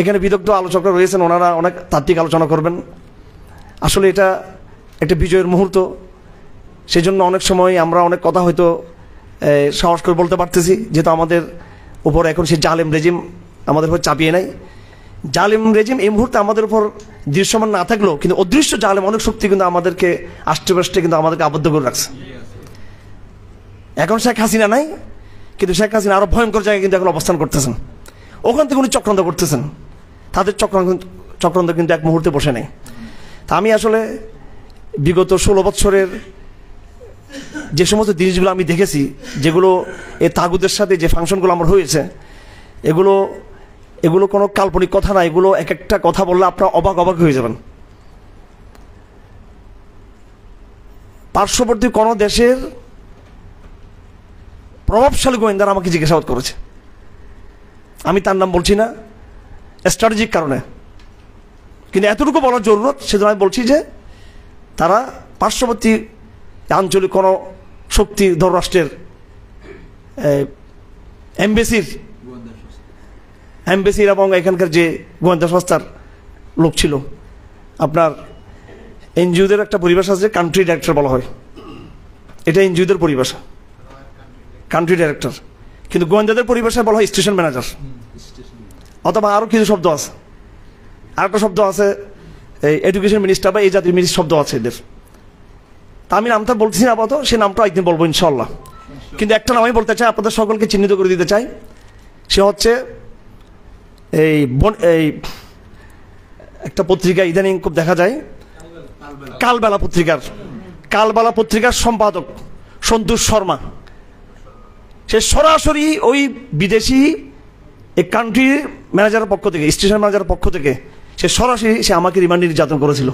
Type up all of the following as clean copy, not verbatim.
এখানে বিদগ্ধ আলোচকরা রয়েছেন, ওনারা অনেক তাত্ত্বিক আলোচনা করবেন। আসলে এটা একটা বিজয়ের মুহূর্ত, সেই জন্য অনেক সময় আমরা অনেক কথা হয়তো সাহস করে বলতে পারতেছি, যেহেতু আমাদের উপর এখন সেই জালেম রেজিম আমাদের উপর চাপিয়ে নেয়। জালেম রেজিম এই মুহূর্তে আমাদের উপর দৃশ্যমান না থাকলেও কিন্তু অদৃশ্য জালেম অনেক শক্তি কিন্তু আমাদেরকে আষ্টে কিন্তু আমাদেরকে আবদ্ধ করে রাখছে। এখন শেখ হাসিনা নাই, কিন্তু শেখ হাসিনা আরও ভয়ঙ্কর জায়গায় কিন্তু এখন অবস্থান করতেছেন। ওখান থেকে উনি চক্রান্ত করতেছেন, তাদের চক্রান্ত কিন্তু এক মুহূর্তে বসে নেই। তা আমি আসলে বিগত 16 বৎসরের যে সমস্ত জিনিসগুলো আমি দেখেছি, যেগুলো এই তাগুদের সাথে যে ফাংশনগুলো আমার হয়েছে, এগুলো কোনো কাল্পনিক কথা না। এগুলো এক একটা কথা বললে আপনারা অবাক হয়ে যাবেন। পার্শ্ববর্তী কোনো দেশের প্রভাবশালী গোয়েন্দারা আমাকে জিজ্ঞাসাবাদ করেছে, আমি তার নাম বলছি না স্ট্র্যাটেজিক কারণে, কিন্তু এতটুকু বলার জরুরত, সেজন্য আমি বলছি যে তারা পার্শ্ববর্তী আঞ্চলিক কোনো শক্তি ধররাষ্ট্রের এমবেসির এবং এখানকার যে গোয়েন্দা সংস্থার লোক ছিল। আপনার এনজিওদের একটা পরিভাষা আছে, কান্ট্রি ডাইরেক্টর বলা হয়, এটা এনজিওদের পরিভাষা, কান্ট্রি ডাইরেক্টর। কিন্তু গোয়েন্দাদের পরিভাষায় বলা হয় স্টেশন ম্যানেজার, অথবা আরও কিছু শব্দ আছে, আরেকটা শব্দ আছে এই এডুকেশন মিনিস্টার বা এই জাতীয় মিনিস্টার শব্দ আছে এদের। তা আমি নামটা বলছি না আপাতত, সে নামটা একদিন বলবো ইনশাল্লাহ। কিন্তু একটা নাম আমি বলতে চাই, আপনাদের সকলকে চিহ্নিত করে দিতে চাই। সে হচ্ছে এই একটা পত্রিকা ইদানিং খুব দেখা যায়, কালবেলা পত্রিকার সম্পাদক সন্তোষ শর্মা। সে সরাসরি ওই বিদেশি এই কান্ট্রির ম্যানেজারের পক্ষ থেকে, স্টেশন ম্যানেজারের পক্ষ থেকে সে সরাসরি আমাকে রিমান্ড নির্যাতন করেছিল।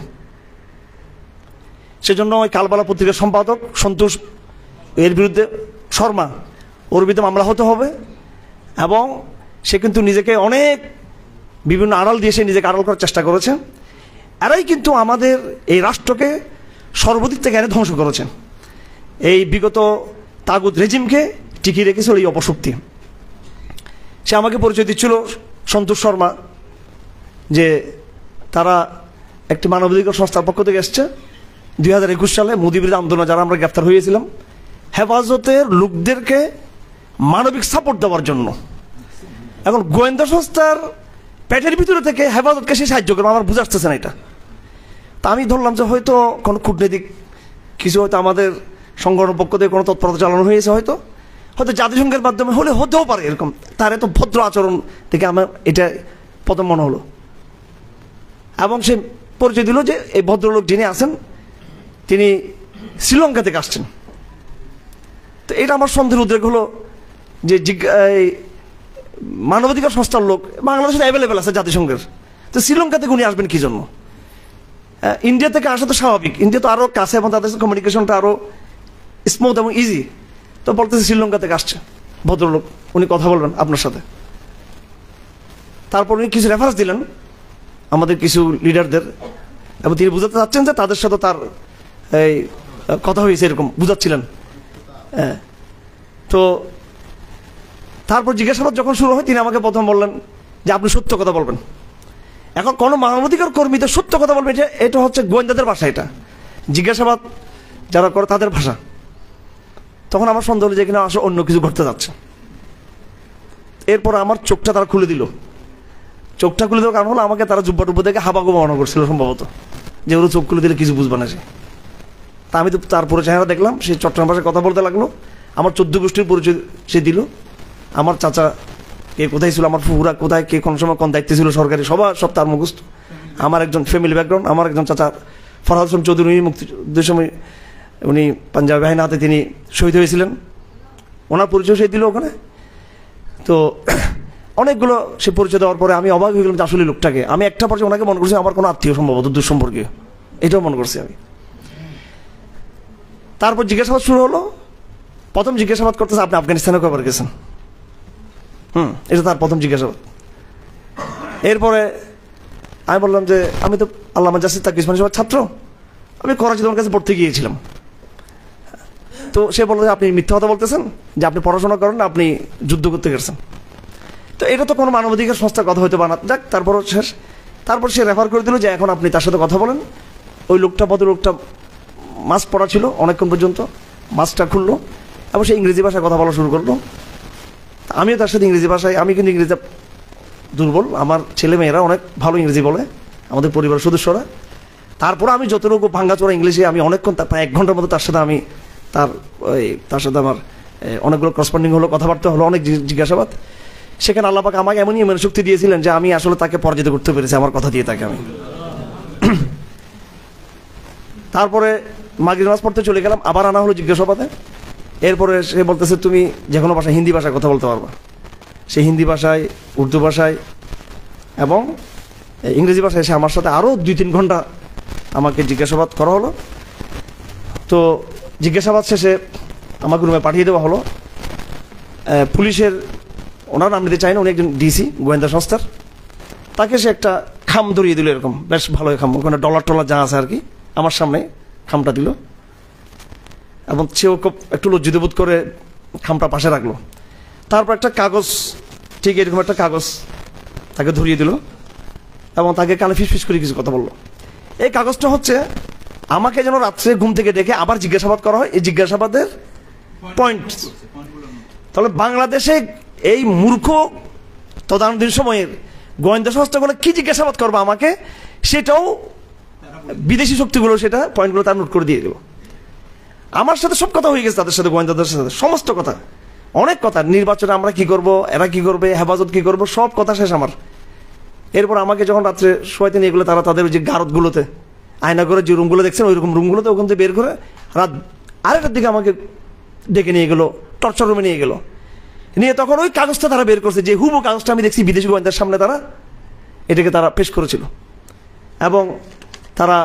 সেজন্য ওই কালবেলা পত্রিকার সম্পাদক সন্তোষ এর বিরুদ্ধে শর্মা, ওর বিরুদ্ধে মামলা হতে হবে। এবং সে কিন্তু নিজেকে অনেক বিভিন্ন আড়াল দিয়ে সে নিজেকে আড়াল করার চেষ্টা করেছে। এরাই কিন্তু আমাদের এই রাষ্ট্রকে সর্বদিক থেকে এনে ধ্বংস করেছেন। এই বিগত তাগুত রেজিমকে টিকিয়ে রেখেছিল এই অপশক্তি। সে আমাকে পরিচয় দিচ্ছিল সন্তোষ শর্মা যে তারা একটি মানবাধিকার সংস্থার পক্ষ থেকে এসছে 2021 সালে মোদি বিরোধী আন্দোলনে যারা আমরা গ্রেফতার হয়েছিলাম, হেফাজতের লোকদেরকে মানবিক সাপোর্ট দেওয়ার জন্য। এখন গোয়েন্দা সংস্থার পেটের ভিতরে থেকে হেফাজতকে সে সাহায্য করবে, আমার বুঝে আসতেছে না এটা। তা আমি ধরলাম যে হয়তো কোনো কূটনৈতিক কিছু, হয়তো আমাদের সংগঠনের পক্ষ থেকে কোনো তৎপরতা চালানো হয়েছে, হয়তো জাতিসংঘের মাধ্যমে হলে হতেও পারে এরকম। তার এত ভদ্র আচরণ থেকে আমার এটা প্রথম মনে হলো। এবং সে পরিচয় দিল যে এই ভদ্রলোক যিনি আছেন তিনি শ্রীলঙ্কা থেকে আসছেন। তো এটা আমার সন্দেহের উদ্রেক হলো যে মানবাধিকার সংস্থার লোক বাংলাদেশে অ্যাভেলেবেল আছে জাতিসংঘের, তো শ্রীলঙ্কা থেকে উনি আসবেন কি জন্য? ইন্ডিয়া থেকে আসা তো স্বাভাবিক, ইন্ডিয়া তো আরও কাছে এবং তাদের কমিউনিকেশনটা আরও স্মুথ এবং ইজি। তো বলতেছে শ্রীলঙ্কা থেকে আসছে ভদ্রলোক, উনি কথা বলবেন আপনার সাথে। তারপর উনি কিছু রেফারেন্স দিলেন আমাদের কিছু লিডারদের, এবং তিনি বুঝাতে চাচ্ছেন যে তাদের সাথে তার এই কথা হয়েছে, এরকম বুঝাচ্ছিলেন। তো তারপর জিজ্ঞাসাবাদ যখন শুরু হয়, তিনি আমাকে প্রথম বললেন যে আপনি সত্য কথা বলবেন। এখন কোনো মানবাধিকার কর্মীদের সত্য কথা বলবে, এটা হচ্ছে গোয়েন্দাদের ভাষা, এটা জিজ্ঞাসাবাদ যারা করে তাদের ভাষা। তখন আমার সন্দেহ হলো যে এখানে আসলে অন্য কিছু ঘটতে যাচ্ছে। এরপর আমার চোখটা তারা খুলে দিল। চোখটা খুলে দেওয়ার কারণ হলো আমাকে তারা জুব্বা টুব্বা থেকে হাবাগো মনে করছিল সম্ভবত, যে ওরা চোখ খুলে দিলে কিছু বুঝবে না সে। তা আমি তো তারপরে চেহারা দেখলাম, সে চট্টগ্রাম ভাষায় কথা বলতে লাগলো। আমার 14 গোষ্ঠীর পরিচয় সে দিল, আমার চাচা কে কোথায় ছিল, আমার ফুফুরা কোথায়, কে কোন সময় কোন দায়িত্বে ছিল সরকারি, সব তার মুখস্থ। আমার একজন ফ্যামিলি ব্যাকগ্রাউন্ড, আমার একজন চাচা ফরহাদ হোসেন চৌধুরী, উনি মুক্তিযুদ্ধের সময় উনি পাঞ্জাবি বাহিনী হাতে তিনি শহীদ হয়েছিলেন, ওনার পরিচয় সে দিল ওখানে। তো অনেকগুলো সে পরিচয় দেওয়ার পরে আমি অবাক হয়ে গেলাম যে আসলে লোকটাকে আমি একটা পর্যায়ে ওনাকে মনে করছি আমার কোনো আত্মীয়, সম্ভবত দুঃসম্পর্কীয়, এটাও মনে করছি আমি। তারপর জিজ্ঞাসাবাদ শুরু হলো। প্রথম জিজ্ঞাসাবাদ করতেছে আপনি আফগানিস্তানে কবার গেছেন, এটা তার প্রথম জিজ্ঞাসাবাদ। এরপরে আমি বললাম যে আমি তো আল্লামা জাসির তাকির উসমানী সভার ছাত্র, আমি করাচি তোমার কাছে পড়তে গিয়েছিলাম। তো সে বলল যে আপনি মিথ্যা কথা বলতেছেন, যে আপনি পড়াশোনা করেন না, আপনি যুদ্ধ করতে গেছেন। তো এটা তো কোনো মানবাধিকার সংস্থার কথা হয়তো বানা যাক, তারপর শেষ। তারপর সে রেফার করে দিল যে এখন আপনি তার সাথে কথা বলেন। ওই লোকটা ভদ্রলোকটা মাস্ক পরা ছিল অনেকক্ষণ পর্যন্ত, মাস্কটা খুললো এবং সে ইংরেজি ভাষায় কথা বলা শুরু করলো। আমিও তার সাথে ইংরেজি ভাষায়, আমি কিন্তু ইংরেজি দুর্বল, আমার ছেলে মেয়েরা অনেক ভালো ইংরেজি বলে, আমাদের পরিবারের সদস্যরা। তারপরে আমি যতটুকু ভাঙ্গাচোরা ইংলিশে আমি অনেকক্ষণ, প্রায় 1 ঘন্টার মতো তার সাথে আমি তার সাথে আমার অনেকগুলো করসপন্ডিং হলো, কথাবার্তা হলো, অনেক জিজ্ঞাসাবাদ। সেখানে আল্লাহ পাক আমাকে এমনই ইমান শক্তি দিয়েছিলেন যে আমি আসলে তাকে পরাজিত করতে পেরেছি আমার কথা দিয়ে তাকে আমি। তারপরে মাগরিব নামাজ পড়তে চলে গেলাম, আবার আনা হলো জিজ্ঞাসাবাদে। এরপরে সে বলতেছে তুমি যে কোনো ভাষায়, হিন্দি ভাষায় কথা বলতে পারবা। সে হিন্দি ভাষায়, উর্দু ভাষায় এবং ইংরেজি ভাষায় সে আমার সাথে আরও 2-3 ঘন্টা আমাকে জিজ্ঞাসাবাদ করা হলো। তো জিজ্ঞাসাবাদ শেষে আমাকে রুমে পাঠিয়ে দেওয়া হলো। পুলিশের, ওনার নাম নিতে চাই না, উনি একজন ডিসি গোয়েন্দা সংস্থার, তাকে সে একটা খাম ধরিয়ে দিল, এরকম বেশ ভালো খাম, ওখানে ডলার টলার যা আছে আর কি, আমার সামনে খামটা দিল এবং সেও খুব একটু লজ্জিত বোধ করে খামটা পাশে রাখলো। তারপর একটা কাগজ, ঠিক এরকম একটা কাগজ তাকে ধরিয়ে দিল এবং তাকে কানে ফিস করে কিছু কথা বললো। এই কাগজটা হচ্ছে আমাকে যেন রাত্রে ঘুম থেকে ডেকে আবার জিজ্ঞাসাবাদ করা হয়, এই জিজ্ঞাসাবাদের পয়েন্ট। তাহলে বাংলাদেশে এই মূর্খ তদানীন্তন সময়ের গোয়েন্দা সংস্থাগুলো কি জিজ্ঞাসাবাদ করবো আমাকে, সেটাও বিদেশি শক্তিগুলো সেটা পয়েন্টগুলো তার নোট করে দিয়ে দিল। আমার সাথে সব কথা হয়ে গেছে তাদের সাথে, গোয়েন্দাদের সাথে সমস্ত কথা, অনেক কথা, নির্বাচনে আমরা কি করব, এরা কি করবে, হেফাজত কি করবো, সব কথা শেষ আমার। এরপর আমাকে যখন রাত্রে শোয়াইতে নিয়ে গেলো, তারা তাদের যে গারদগুলোতে আয়না করে যে রুমগুলো দেখছেন ওই রকম রুমগুলোতে ওখান থেকে বের করে রাত 2:30টার দিকে আমাকে ডেকে নিয়ে গেলো, টর্চার রুমে নিয়ে গেলো। নিয়ে তখন ওই কাগজটা তারা বের করছে, যে হুবহু কাগজটা আমি দেখছি বিদেশি গোয়েন্দার সামনে তারা এটাকে তারা পেশ করেছিল। এবং তারা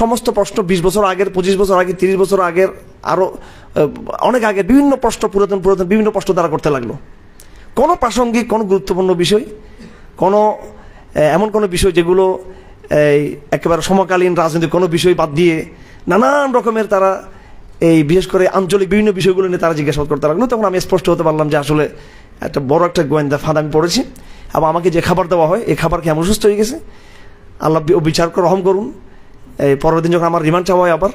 সমস্ত প্রশ্ন 20 বছর আগের, 25 বছর আগে, 30 বছর আগের, আরও অনেক আগের বিভিন্ন প্রশ্ন, পুরাতন বিভিন্ন প্রশ্ন তারা করতে লাগলো। কোনো প্রাসঙ্গিক, কোনো গুরুত্বপূর্ণ বিষয়, কোনো এমন কোনো বিষয় যেগুলো একেবারে সমকালীন রাজনৈতিক কোনো বিষয় বাদ দিয়ে নানান রকমের তারা বিশেষ করে আঞ্চলিক বিভিন্ন বিষয়গুলো নিয়ে তারা জিজ্ঞাসাবাদ করতে লাগলো। তখন আমি স্পষ্ট হতে পারলাম যে আসলে একটা বড় একটা গোয়েন্দা ফাঁদ আমি পড়েছি এবং আমাকে যে খাবার দেওয়া হয় এই খাবার খেয়ে আমি অসুস্থ হয়ে গেছে। আল্লাহ বিচার করে রহম করুন। পরের দিন যখন আমার রিমান্ড চাওয়া হয়, আবার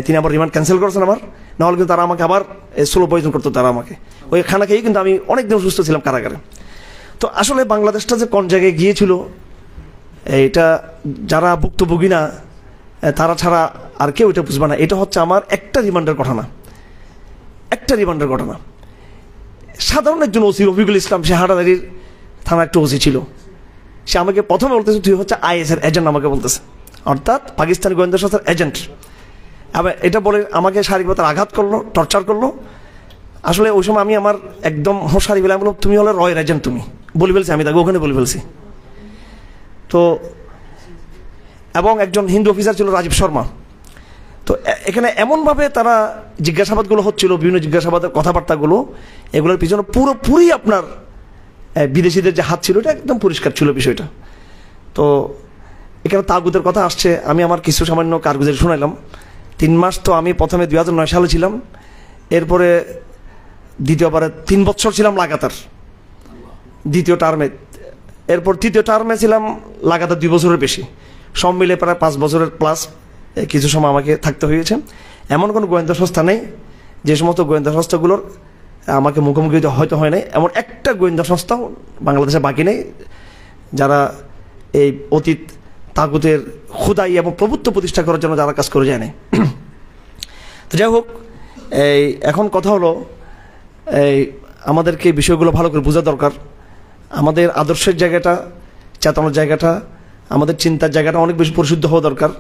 তিনি আবার রিমান্ড ক্যান্সেল করেছেন আমার, নাহলে কিন্তু তারা আমাকে আবার স্লো পয়জন করতো তারা আমাকে। ওই খানা খেয়েই কিন্তু আমি অনেকদিন অসুস্থ ছিলাম কারাগারে। তো আসলে বাংলাদেশটা যে কোন জায়গায় গিয়েছিল, এটা যারা ভুক্তভোগী না তারা ছাড়া আর কেউ এটা বুঝবে না। এটা হচ্ছে আমার একটা রিমান্ডের ঘটনা, একটা রিমান্ডের ঘটনা। সাধারণ একজন ওসি রফিকুল ইসলাম, সে হাটাদারির থানা একটা ওসি ছিল, সে আমাকে প্রথমে বলতেছে তুই হচ্ছে আইএসের এজেন্ট, আমাকে বলতেছে, অর্থাৎ পাকিস্তানি গোয়েন্দা সংস্থার এজেন্ট। আবার এটা বলে আমাকে শারীরিকভাবে আঘাত করলো, টর্চার করলো। আসলে ওই সময় আমি আমার একদম হোশারি বেলা বললাম তুমি হলো রয়ের এজেন্ট, তুমি বলে ফেলছি, আমি তাকে ওখানে বলে ফেলছি। তো এবং একজন হিন্দু অফিসার ছিল রাজীব শর্মা। তো এখানে এমনভাবে তারা জিজ্ঞাসাবাদগুলো হচ্ছিল, বিভিন্ন জিজ্ঞাসাবাদের কথাবার্তাগুলো, এগুলোর পিছনে পুরোপুরি আপনার বিদেশিদের যে হাত ছিল এটা একদম পরিষ্কার ছিল বিষয়টা। তো এখানে তাগুতের কথা আসছে, আমি আমার কিছু সামান্য কারগুজারি শোনাইলাম। 3 মাস তো আমি প্রথমে 2009 সালে ছিলাম, এরপরে দ্বিতীয়বারে 3 বছর ছিলাম লাগাতার দ্বিতীয় টার্মে, এরপর তৃতীয় টার্মে ছিলাম লাগাতার 2 বছরের বেশি, সব মিলে প্রায় 5 বছরের প্লাস কিছু সময় আমাকে থাকতে হয়েছে। এমন কোনো গোয়েন্দা সংস্থা নেই যে সমস্ত গোয়েন্দা সংস্থাগুলোর আমাকে মুখোমুখি হয়তো হয় নাই, এমন একটা গোয়েন্দা সংস্থাও বাংলাদেশে বাকি নেই যারা এই অতীত তাগুতের খুদাই এবং প্রভুত্ব প্রতিষ্ঠা করার জন্য যারা কাজ করে যায় নাই। তো যাই হোক, এখন কথা হলো আমাদেরকে বিষয়গুলো ভালো করে বোঝা দরকার। আমাদের আদর্শের জায়গাটা, চেতনার জায়গাটা, আমাদের চিন্তার জায়গাটা অনেক বেশি পরিশুদ্ধ হওয়া দরকার।